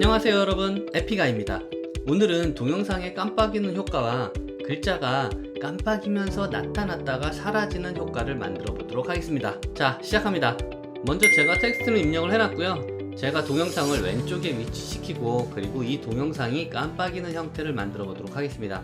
안녕하세요 여러분, 에피가입니다. 오늘은 동영상의 깜빡이는 효과와 글자가 깜빡이면서 나타났다가 사라지는 효과를 만들어 보도록 하겠습니다. 자, 시작합니다. 먼저 제가 텍스트를 입력을 해놨고요. 제가 동영상을 왼쪽에 위치시키고 그리고 이 동영상이 깜빡이는 형태를 만들어 보도록 하겠습니다.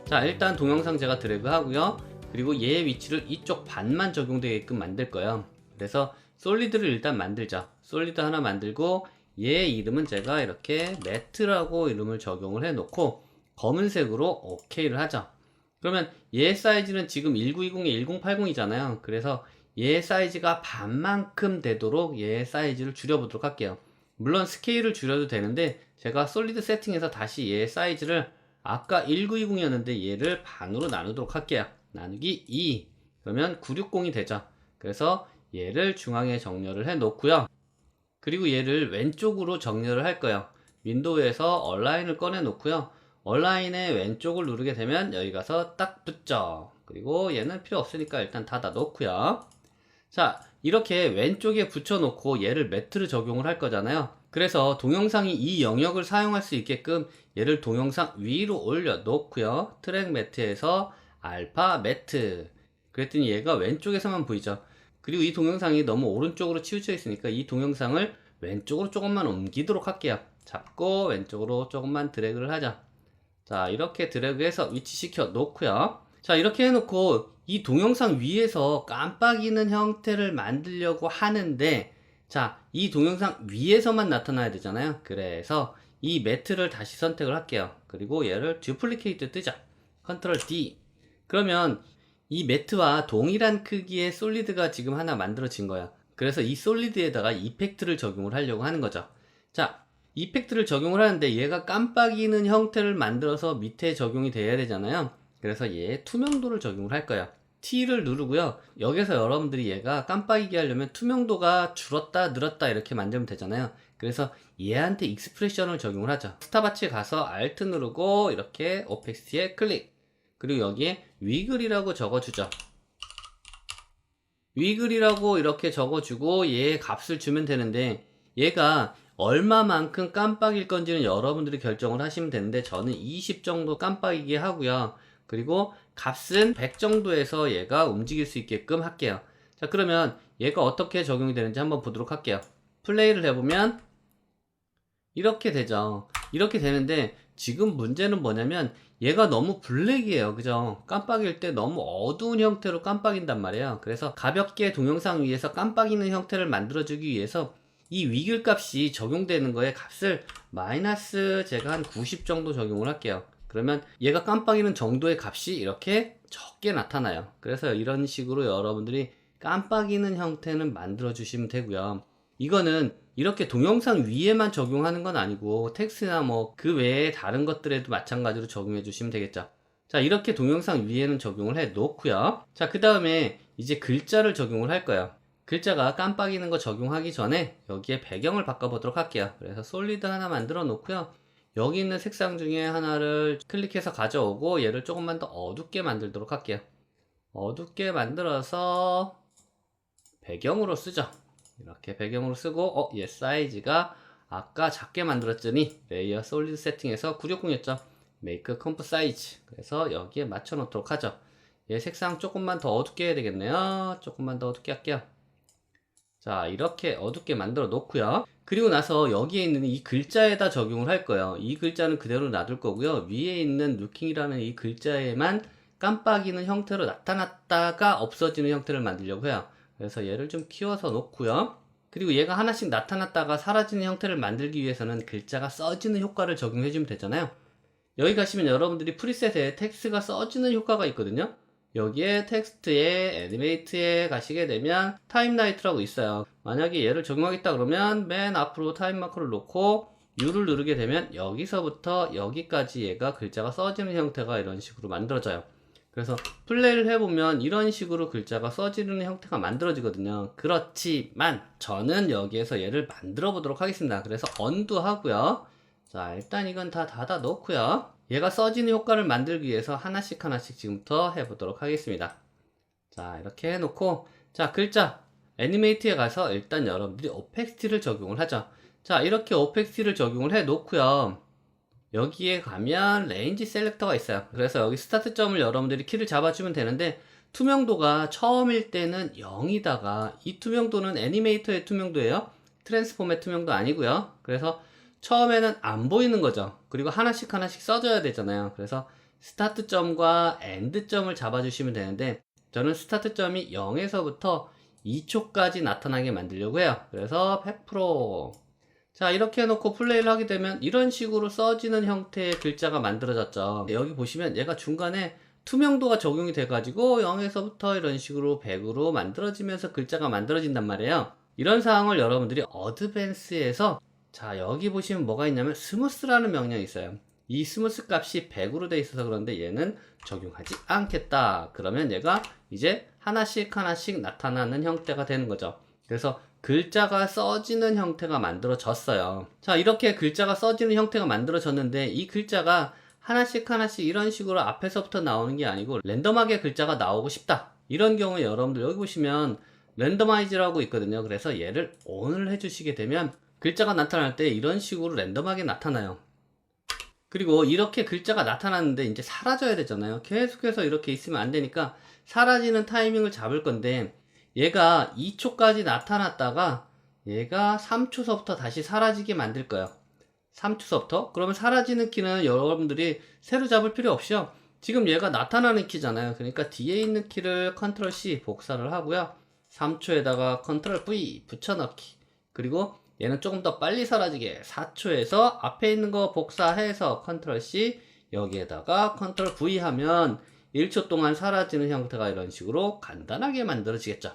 자, 일단 동영상 제가 드래그 하고요. 그리고 얘의 위치를 이쪽 반만 적용되게끔 만들 거예요. 그래서 솔리드를 일단 만들자. 솔리드 하나 만들고 얘 이름은 제가 이렇게 매트라고 이름을 적용을 해 놓고 검은색으로 OK를 하죠. 그러면 얘 사이즈는 지금 1920에 1080이잖아요. 그래서 얘 사이즈가 반만큼 되도록 얘 사이즈를 줄여보도록 할게요. 물론 스케일을 줄여도 되는데 제가 솔리드 세팅에서 다시 얘 사이즈를 아까 1920이었는데 얘를 반으로 나누도록 할게요. 나누기 2 그러면 960이 되죠. 그래서 얘를 중앙에 정렬을 해 놓고요. 그리고 얘를 왼쪽으로 정렬을 할 거예요. 윈도우에서 얼라인을 꺼내 놓고요. 얼라인의 왼쪽을 누르게 되면 여기 가서 딱 붙죠. 그리고 얘는 필요 없으니까 일단 닫아 놓고요. 자, 이렇게 왼쪽에 붙여 놓고 얘를 매트를 적용을 할 거잖아요. 그래서 동영상이 이 영역을 사용할 수 있게끔 얘를 동영상 위로 올려 놓고요. 트랙 매트에서 알파 매트. 그랬더니 얘가 왼쪽에서만 보이죠. 그리고 이 동영상이 너무 오른쪽으로 치우쳐 있으니까 이 동영상을 왼쪽으로 조금만 옮기도록 할게요. 잡고 왼쪽으로 조금만 드래그를 하자. 자, 이렇게 드래그해서 위치시켜 놓고요. 자, 이렇게 해놓고 이 동영상 위에서 깜빡이는 형태를 만들려고 하는데, 자, 이 동영상 위에서만 나타나야 되잖아요. 그래서 이 매트를 다시 선택을 할게요. 그리고 얘를 듀플리케이트 뜨자. 컨트롤 D. 그러면 이 매트와 동일한 크기의 솔리드가 지금 하나 만들어진 거야. 그래서 이 솔리드에다가 이펙트를 적용을 하려고 하는 거죠. 자, 이펙트를 적용을 하는데 얘가 깜빡이는 형태를 만들어서 밑에 적용이 돼야 되잖아요. 그래서 얘의 투명도를 적용을 할 거예요. T를 누르고요. 여기서 여러분들이 얘가 깜빡이게 하려면 투명도가 줄었다 늘었다 이렇게 만들면 되잖아요. 그래서 얘한테 익스프레션을 적용을 하죠. 스타바치에 가서 Alt 누르고 이렇게 오펙시티에 클릭. 그리고 여기에 위글이라고 적어주죠. 위글이라고 이렇게 적어주고 얘의 값을 주면 되는데 얘가 얼마만큼 깜빡일 건지는 여러분들이 결정을 하시면 되는데 저는 20 정도 깜빡이게 하고요. 그리고 값은 100 정도에서 얘가 움직일 수 있게끔 할게요. 자, 그러면 얘가 어떻게 적용이 되는지 한번 보도록 할게요. 플레이를 해보면 이렇게 되죠. 이렇게 되는데 지금 문제는 뭐냐면 얘가 너무 블랙이에요. 그죠? 깜빡일 때 너무 어두운 형태로 깜빡인단 말이에요. 그래서 가볍게 동영상 위에서 깜빡이는 형태를 만들어주기 위해서 이 위글 값이 적용되는 거에 값을 마이너스 제가 한 90 정도 적용을 할게요. 그러면 얘가 깜빡이는 정도의 값이 이렇게 적게 나타나요. 그래서 이런 식으로 여러분들이 깜빡이는 형태는 만들어 주시면 되고요. 이거는 이렇게 동영상 위에만 적용하는 건 아니고 텍스트나 뭐 그 외에 다른 것들에도 마찬가지로 적용해 주시면 되겠죠. 자, 이렇게 동영상 위에는 적용을 해 놓고요. 자, 그 다음에 이제 글자를 적용을 할 거예요. 글자가 깜빡이는 거 적용하기 전에 여기에 배경을 바꿔보도록 할게요. 그래서 솔리드 하나 만들어 놓고요. 여기 있는 색상 중에 하나를 클릭해서 가져오고 얘를 조금만 더 어둡게 만들도록 할게요. 어둡게 만들어서 배경으로 쓰죠. 이렇게 배경으로 쓰고 얘 사이즈가 아까 작게 만들었더니 레이어 솔리드 세팅에서 960이었죠. 메이크 컴프 사이즈. 그래서 여기에 맞춰 놓도록 하죠. 얘 색상 조금만 더 어둡게 해야 되겠네요. 조금만 더 어둡게 할게요. 자, 이렇게 어둡게 만들어 놓고요. 그리고 나서 여기에 있는 이 글자에다 적용을 할 거예요. 이 글자는 그대로 놔둘 거고요. 위에 있는 루킹이라는 이 글자에만 깜빡이는 형태로 나타났다가 없어지는 형태를 만들려고 해요. 그래서 얘를 좀 키워서 놓고요. 그리고 얘가 하나씩 나타났다가 사라지는 형태를 만들기 위해서는 글자가 써지는 효과를 적용해주면 되잖아요. 여기 가시면 여러분들이 프리셋에 텍스트가 써지는 효과가 있거든요. 여기에 텍스트에 애니메이트에 가시게 되면 타임라이트라고 있어요. 만약에 얘를 적용하겠다 그러면 맨 앞으로 타임 마커를 놓고 U를 누르게 되면 여기서부터 여기까지 얘가 글자가 써지는 형태가 이런 식으로 만들어져요. 그래서 플레이를 해보면 이런 식으로 글자가 써지는 형태가 만들어지거든요. 그렇지만 저는 여기에서 얘를 만들어 보도록 하겠습니다. 그래서 언두 하고요. 자, 일단 이건 다 닫아 놓고요. 얘가 써지는 효과를 만들기 위해서 하나씩 하나씩 지금부터 해보도록 하겠습니다. 자, 이렇게 해놓고 자, 글자 애니메이트에 가서 일단 여러분들이 오펙시티를 적용을 하죠. 자, 이렇게 오펙시를 적용을 해 놓고요. 여기에 가면 레인지 셀렉터가 있어요. 그래서 여기 스타트점을 여러분들이 키를 잡아주면 되는데, 투명도가 처음일 때는 0이다가, 이 투명도는 애니메이터의 투명도예요. 트랜스폼의 투명도 아니고요. 그래서 처음에는 안 보이는 거죠. 그리고 하나씩 하나씩 써줘야 되잖아요. 그래서 스타트점과 엔드점을 잡아주시면 되는데, 저는 스타트점이 0에서부터 2초까지 나타나게 만들려고 해요. 그래서 100%. 자, 이렇게 해놓고 플레이를 하게 되면 이런 식으로 써지는 형태의 글자가 만들어졌죠. 여기 보시면 얘가 중간에 투명도가 적용이 돼가지고 0에서부터 이런 식으로 100으로 만들어지면서 글자가 만들어진단 말이에요. 이런 사항을 여러분들이 어드밴스에서, 자, 여기 보시면 뭐가 있냐면 스무스라는 명령이 있어요. 이 스무스 값이 100으로 돼 있어서 그런데 얘는 적용하지 않겠다. 그러면 얘가 이제 하나씩 하나씩 나타나는 형태가 되는 거죠. 그래서 글자가 써지는 형태가 만들어졌어요. 자, 이렇게 글자가 써지는 형태가 만들어졌는데, 이 글자가 하나씩 하나씩 이런 식으로 앞에서부터 나오는 게 아니고 랜덤하게 글자가 나오고 싶다. 이런 경우에 여러분들 여기 보시면 랜더마이즈라고 있거든요. 그래서 얘를 ON을 해주시게 되면 글자가 나타날 때 이런 식으로 랜덤하게 나타나요. 그리고 이렇게 글자가 나타났는데 이제 사라져야 되잖아요. 계속해서 이렇게 있으면 안 되니까 사라지는 타이밍을 잡을 건데, 얘가 2초까지 나타났다가 얘가 3초서부터 다시 사라지게 만들 거예요. 3초서부터. 그러면 사라지는 키는 여러분들이 새로 잡을 필요 없이요. 지금 얘가 나타나는 키잖아요. 그러니까 뒤에 있는 키를 컨트롤 C 복사를 하고요. 3초에다가 컨트롤 V 붙여넣기. 그리고 얘는 조금 더 빨리 사라지게 4초에서 앞에 있는 거 복사해서 컨트롤 C, 여기에다가 컨트롤 V 하면 1초 동안 사라지는 형태가 이런 식으로 간단하게 만들어지겠죠.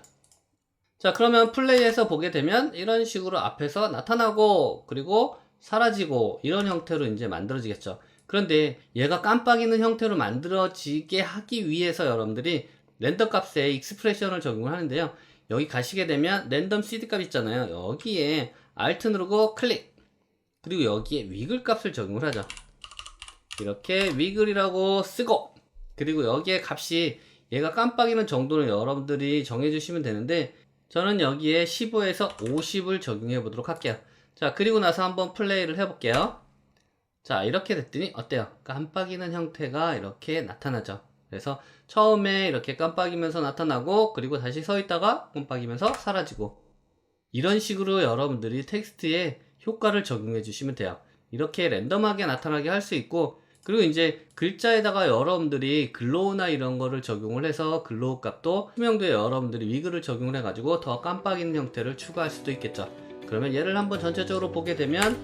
자, 그러면 플레이에서 보게 되면 이런 식으로 앞에서 나타나고 그리고 사라지고 이런 형태로 이제 만들어지겠죠. 그런데 얘가 깜빡이는 형태로 만들어지게 하기 위해서 여러분들이 랜덤 값에 익스프레션을 적용을 하는데요. 여기 가시게 되면 랜덤 시드 값 있잖아요. 여기에 Alt 누르고 클릭, 그리고 여기에 위글 값을 적용을 하죠. 이렇게 위글이라고 쓰고, 그리고 여기에 값이 얘가 깜빡이는 정도는 여러분들이 정해주시면 되는데, 저는 여기에 15에서 50을 적용해 보도록 할게요. 자, 그리고 나서 한번 플레이를 해볼게요. 자, 이렇게 됐더니 어때요? 깜빡이는 형태가 이렇게 나타나죠. 그래서 처음에 이렇게 깜빡이면서 나타나고, 그리고 다시 서 있다가 깜빡이면서 사라지고, 이런 식으로 여러분들이 텍스트에 효과를 적용해 주시면 돼요. 이렇게 랜덤하게 나타나게 할 수 있고, 그리고 이제 글자에다가 여러분들이 글로우나 이런 거를 적용을 해서 글로우 값도 투명도에 여러분들이 위글을 적용을 해가지고 더 깜빡이는 형태를 추가할 수도 있겠죠. 그러면 얘를 한번 전체적으로 보게 되면,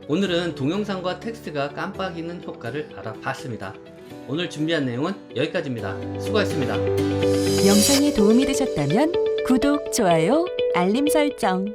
오늘은 동영상과 텍스트가 깜빡이는 효과를 알아봤습니다. 오늘 준비한 내용은 여기까지입니다. 수고하셨습니다. 영상이 도움이 되셨다면 구독, 좋아요, 알림 설정